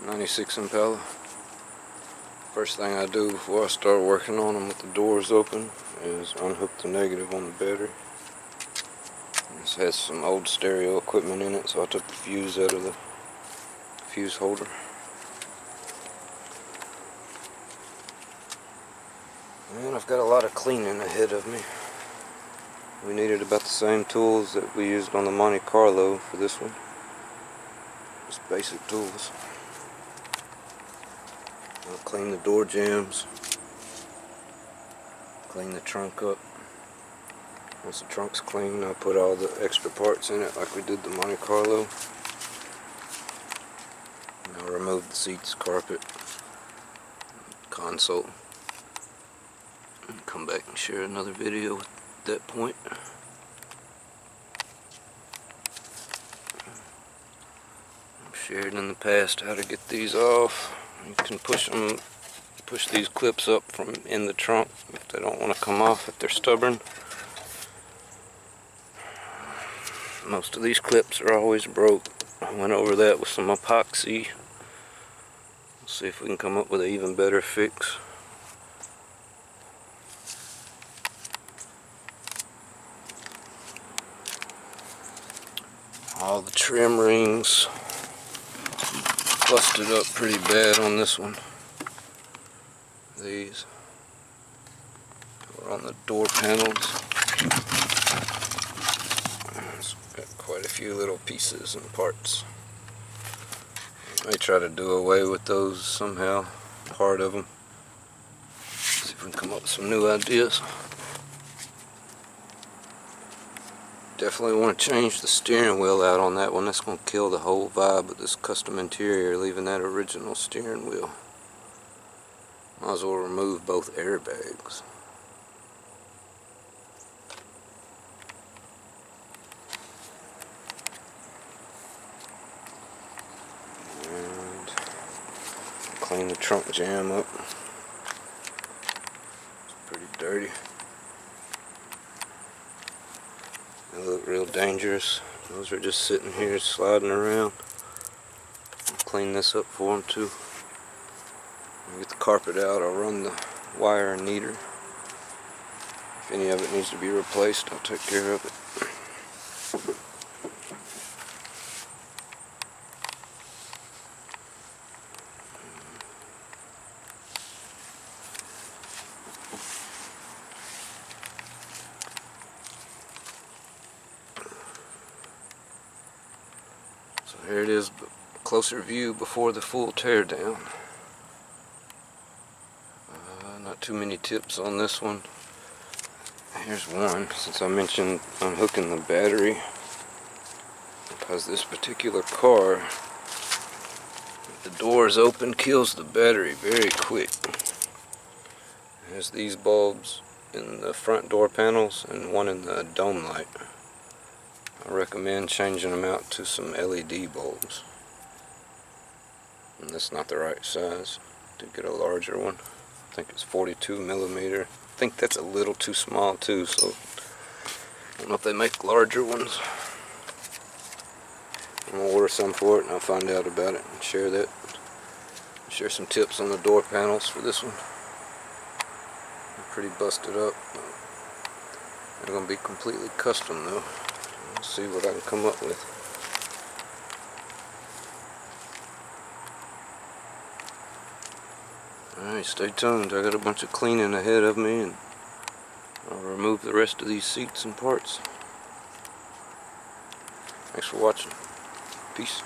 '96 Impala. First thing I do before I start working on them with the doors open is unhook the negative on the battery. This has some old stereo equipment in it, so I took the fuse out of the fuse holder. And I've got a lot of cleaning ahead of me. We needed about the same tools that we used on the Monte Carlo for this one. Just basic tools. I'll clean the door jambs, clean the trunk up. Once the trunk's clean, I'll put all the extra parts in it like we did the Monte Carlo. And I'll remove the seats, carpet, console, and come back and share another video at that point. I've shared in the past how to get these off. You can push these clips up from in the trunk if they don't want to come off, if they're stubborn. Most of these clips are always broke. I went over that with some epoxy. Let's see if we can come up with an even better fix. All the trim rings busted up pretty bad on this one. These are on the door panels. It's got quite a few little pieces and parts. I may try to do away with those somehow, part of them. See if we can come up with some new ideas. Definitely want to change the steering wheel out on that one. That's going to kill the whole vibe of this custom interior, leaving that original steering wheel. Might as well remove both airbags. And clean the trunk jamb up. It's pretty dirty. They look real dangerous. Those are just sitting here sliding around. I'll clean this up for them too. I'll get the carpet out. I'll run the wire and neater. If any of it needs to be replaced, I'll take care of it. So here it is, closer view before the full tear down. Not too many tips on this one. Here's one, since I mentioned unhooking the battery, because this particular car, the doors open, kills the battery very quick. It has these bulbs in the front door panels and one in the dome light. I recommend changing them out to some LED bulbs. And that's not the right size to get a larger one. I think it's 42 millimeter. I think that's a little too small too, so I don't know if they make larger ones. I'm gonna order some for it and I'll find out about it and share that. Share some tips on the door panels for this one. They're pretty busted up. They're gonna be completely custom though. Let's see what I can come up with. Alright, stay tuned. I got a bunch of cleaning ahead of me and I'll remove the rest of these seats and parts. Thanks for watching. Peace.